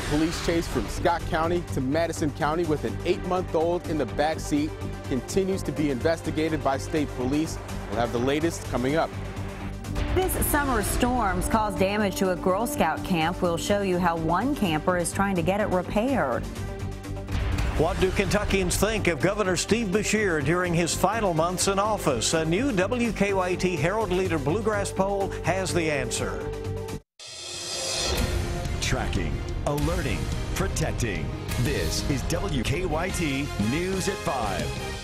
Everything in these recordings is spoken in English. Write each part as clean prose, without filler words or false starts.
police chase from Scott County to Madison County with an 8-month-old in the back seat continues to be investigated by state police. We'll have the latest coming up. This summer's storms caused damage to a Girl Scout camp. We'll show you how one camper is trying to get it repaired. What do Kentuckians think of Governor Steve Beshear during his final months in office? A new WKYT Herald Leader Bluegrass poll has the answer. Tracking, alerting, protecting. This is WKYT News at 5.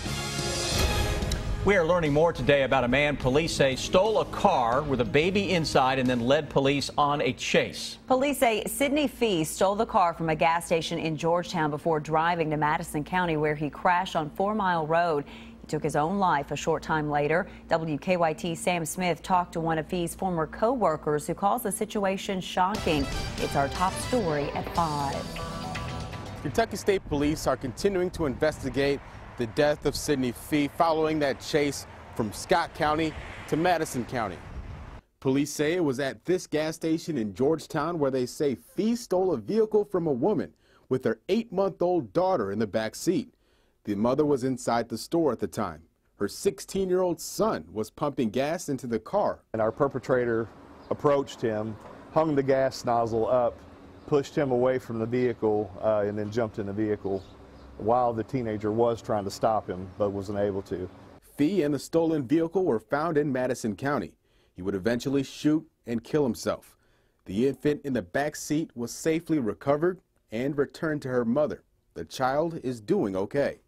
We are learning more today about a man police say stole a car with a baby inside and then led police on a chase. Police say Sidney Fee stole the car from a gas station in Georgetown before driving to Madison County, where he crashed on 4 Mile Road. He took his own life a short time later. WKYT Sam Smith talked to one of Fee's former co-workers who calls the situation shocking. It's our top story at 5. Kentucky State Police are continuing to investigate the death of Sidney Fee following that chase from Scott County to Madison County. Police say it was at this gas station in Georgetown where they say Fee stole a vehicle from a woman with her 8-month-old daughter in the back seat. The mother was inside the store at the time. Her 16-year-old son was pumping gas into the car. And our perpetrator approached him, hung the gas nozzle up, pushed him away from the vehicle, and then jumped in the vehicle while the teenager was trying to stop him, but wasn't able to. Fee and the stolen vehicle were found in Madison County. He would eventually shoot and kill himself. The infant in the back seat was safely recovered and returned to her mother. The child is doing okay.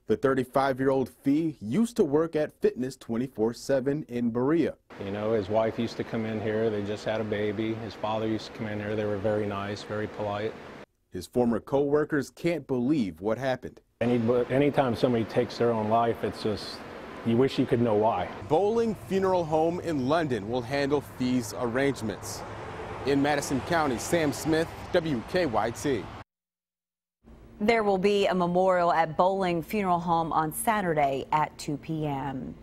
The 35-year-old Fee used to work at Fitness 24/7 in Berea. You know, his wife used to come in here. They just had a baby. His father used to come in here. They were very nice, very polite. His former co-workers can't believe what happened. Anytime somebody takes their own life, it's just, you wish you could know why. Bowling Funeral Home in London will handle Fee's arrangements. In Madison County, Sam Smith, WKYT. There will be a memorial at Bowling Funeral Home on Saturday at 2 p.m.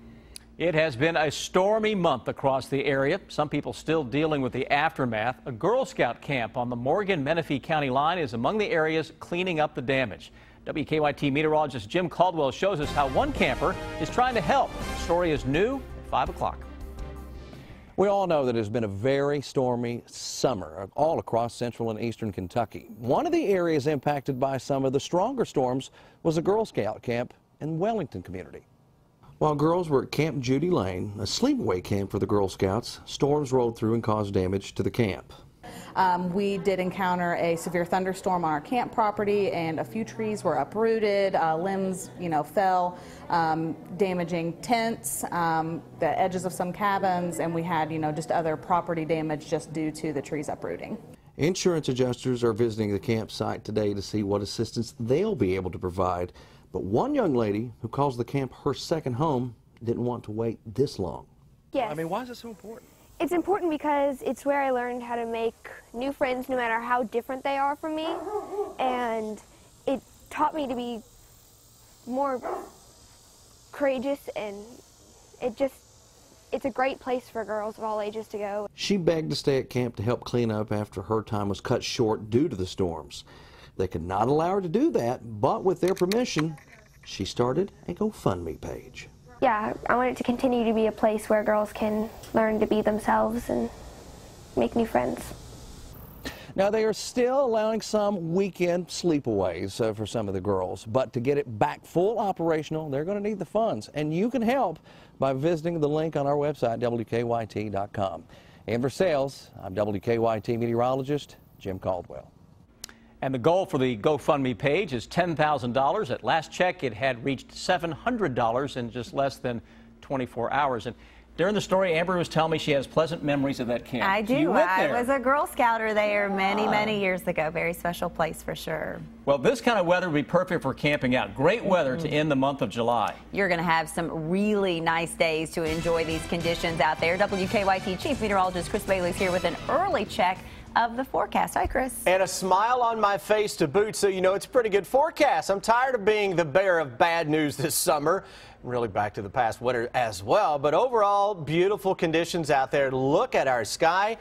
It has been a stormy month across the area. Some people still dealing with the aftermath. A Girl Scout camp on the Morgan-Menifee County line is among the areas cleaning up the damage. WKYT meteorologist Jim Caldwell shows us how one camper is trying to help. The story is new at 5 o'clock. We all know that it has been a very stormy summer all across central and eastern Kentucky. One of the areas impacted by some of the stronger storms was a Girl Scout camp in Wellington community. While girls were at Camp Judy Lane, a sleepaway camp for the Girl Scouts, storms rolled through and caused damage to the camp. We did encounter a severe thunderstorm on our camp property, and a few trees were uprooted, limbs, fell, damaging tents, the edges of some cabins, and we had, just other property damage just due to the trees uprooting. Insurance adjusters are visiting the campsite today to see what assistance they'll be able to provide. But one young lady who calls the camp her second home didn't want to wait this long. Yes. I mean, why is it so important? It's important because it's where I learned how to make new friends no matter how different they are from me. And it taught me to be more courageous, and it's a great place for girls of all ages to go. She begged to stay at camp to help clean up after her time was cut short due to the storms. They could not allow her to do that, but with their permission, she started a GoFundMe page. Yeah, I want it to continue to be a place where girls can learn to be themselves and make new friends. Now, they are still allowing some weekend sleepaways for some of the girls, but to get it back full operational, they're going to need the funds, and you can help by visiting the link on our website, WKYT.com. And for sales, I'm WKYT meteorologist Jim Caldwell. And the goal for the GoFundMe page is $10,000. At last check, it had reached $700 in just less than 24 hours. And during the story, Amber was telling me she has pleasant memories of that camp. I do. I was a Girl Scouter there many years ago. Very special place for sure. Well, this kind of weather would be perfect for camping out. Great weather to end the month of July. You're going to have some really nice days to enjoy these conditions out there. WKYT Chief Meteorologist Chris Bailey's here with an early check of the forecast. Hi, Chris. And a smile on my face to boot, so you know it's a pretty good forecast. I'm tired of being the bearer of bad news this summer. really back to the past winter as well. But overall, beautiful conditions out there. Look at our sky.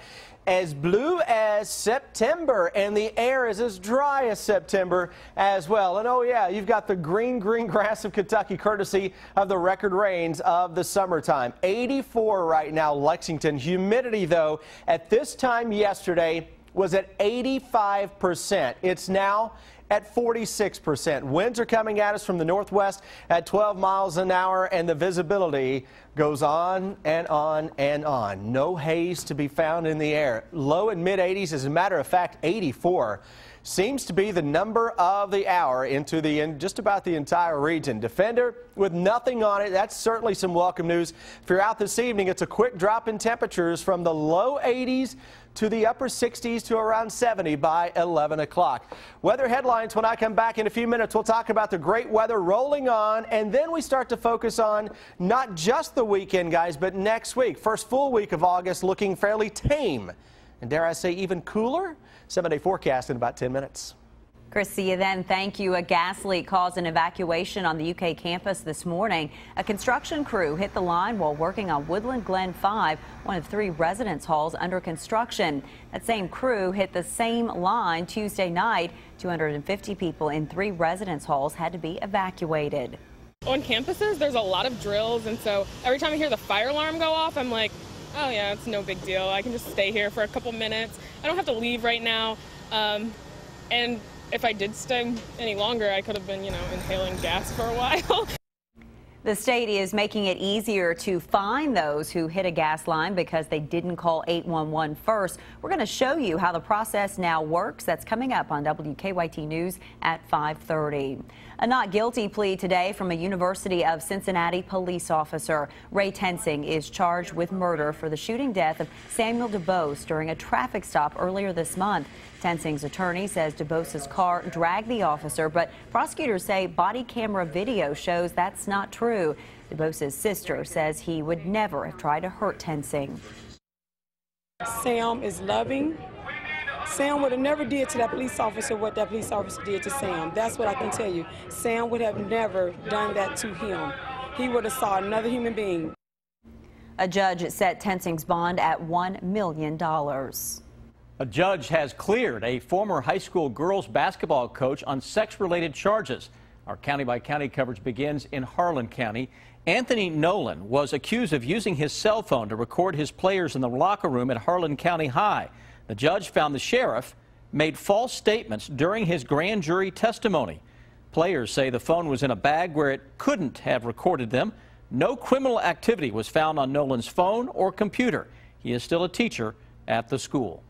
As blue as September, and the air is as dry as September as well. And oh yeah, you've got the green grass of Kentucky, courtesy of the record rains of the summertime. 84 right now, Lexington. Humidity, though, at this time yesterday was at 85%. It's now at 46%. Winds are coming at us from the northwest at 12 miles an hour, and the visibility goes on and on and on. No haze to be found in the air. Low and mid 80s. As a matter of fact, 84 seems to be the number of the hour in just about the entire region. Defender with nothing on it. That's certainly some welcome news. If you're out this evening, it's a quick drop in temperatures from the low 80s to the upper 60s to around 70 by 11 o'clock. Weather headlines when I come back in a few minutes. We'll talk about the great weather rolling on, and then we start to focus on not just the weekend, guys, but next week. First full week of August looking fairly tame, and dare I say even cooler? 7-day forecast in about 10 minutes. Chris, see you then. Thank you. A gas leak caused an evacuation on the UK campus this morning. A construction crew hit the line while working on Woodland Glen 5, one of 3 residence halls under construction. That same crew hit the same line Tuesday night. 250 people in 3 residence halls had to be evacuated. On campuses, there's a lot of drills, and so every time I hear the fire alarm go off, I'm like, oh yeah, it's no big deal. I can just stay here for a couple minutes. I don't have to leave right now. And if I did stay any longer, I could have been, inhaling gas for a while. The state is making it easier to find those who hit a gas line because they didn't call 811 first. We're going to show you how the process now works. That's coming up on WKYT News at 5:30. A not guilty plea today from a University of Cincinnati police officer. Ray Tensing is charged with murder for the shooting death of Samuel DuBose during a traffic stop earlier this month. Tensing's attorney says DuBose's car dragged the officer, but prosecutors say body camera video shows that's not true. DuBose's sister says he would never have tried to hurt Tensing. Sam is loving. Sam would have never did to that police officer what that police officer did to Sam. That's what I can tell you. Sam would have never done that to him. He would have saw another human being. A judge set Tensing's bond at $1 million. A judge has cleared a former high school girls basketball coach on sex-related charges. Our county-by-county coverage begins in Harlan County. Anthony Nolan was accused of using his cell phone to record his players in the locker room at Harlan County High. The judge found the sheriff made false statements during his grand jury testimony. Players say the phone was in a bag where it couldn't have recorded them. No criminal activity was found on Nolan's phone or computer. He is still a teacher at the school.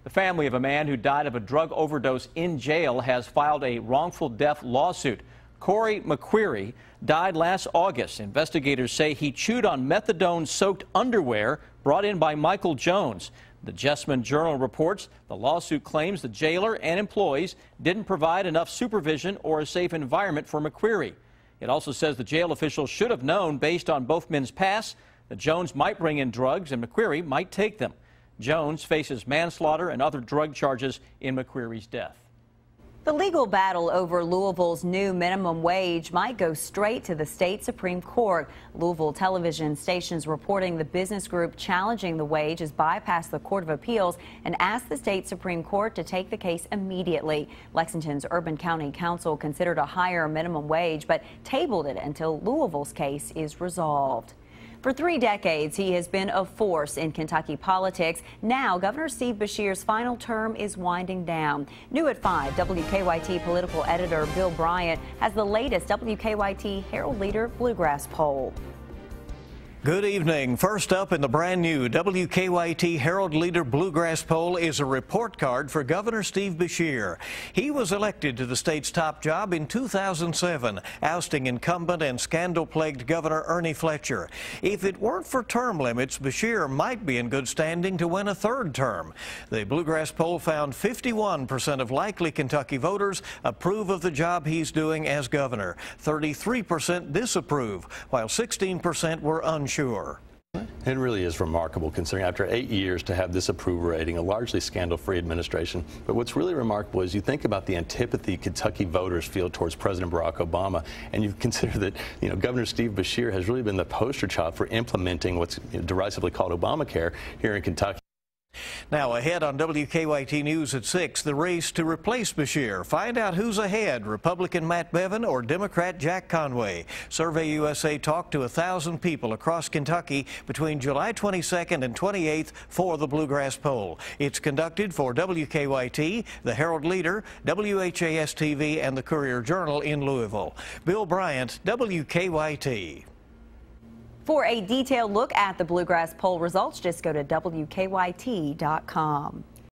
The family of a man who died of a drug overdose in jail has filed a wrongful death lawsuit. Corey McQuarrie died last August. Investigators say he chewed on methadone-soaked underwear brought in by Michael Jones. The Jessamine Journal reports the lawsuit claims the jailer and employees didn't provide enough supervision or a safe environment for McQuarrie. It also says the jail officials should have known, based on both men's past, that Jones might bring in drugs and McQuarrie might take them. Jones faces manslaughter and other drug charges in McQuarrie's death. The legal battle over Louisville's new minimum wage might go straight to the state Supreme Court. Louisville television stations reporting the business group challenging the wage has bypassed the Court of Appeals and asked the state Supreme Court to take the case immediately. Lexington's Urban County Council considered a higher minimum wage, but tabled it until Louisville's case is resolved. For 3 decades, he has been a force in Kentucky politics. Now, Governor Steve Beshear's final term is winding down. New at 5, WKYT political editor Bill Bryant has the latest WKYT Herald Leader Bluegrass poll. Good evening. First up in the brand new WKYT Herald Leader Bluegrass poll is a report card for Governor Steve Beshear. He was elected to the state's top job in 2007, ousting incumbent and scandal-plagued Governor Ernie Fletcher. If it weren't for term limits, Beshear might be in good standing to win a 3rd term. The Bluegrass poll found 51% of likely Kentucky voters approve of the job he's doing as governor. 33% disapprove, while 16% were unsure. It really is remarkable considering after 8 years to have this approval rating, a largely scandal-free administration. But what's really remarkable is you think about the antipathy Kentucky voters feel towards President Barack Obama, and you consider that Governor Steve Beshear has really been the poster child for implementing what's derisively called Obamacare here in Kentucky. Now ahead on WKYT News at 6, the race to replace Beshear. Find out who's ahead, Republican Matt Bevin or Democrat Jack Conway. Survey USA talked to 1,000 people across Kentucky between July 22nd and 28th for the Bluegrass Poll. It's conducted for WKYT, the Herald Leader, WHAS-TV, and the Courier-Journal in Louisville. Bill Bryant, WKYT. For a detailed look at the Bluegrass Poll results, just go to WKYT.com.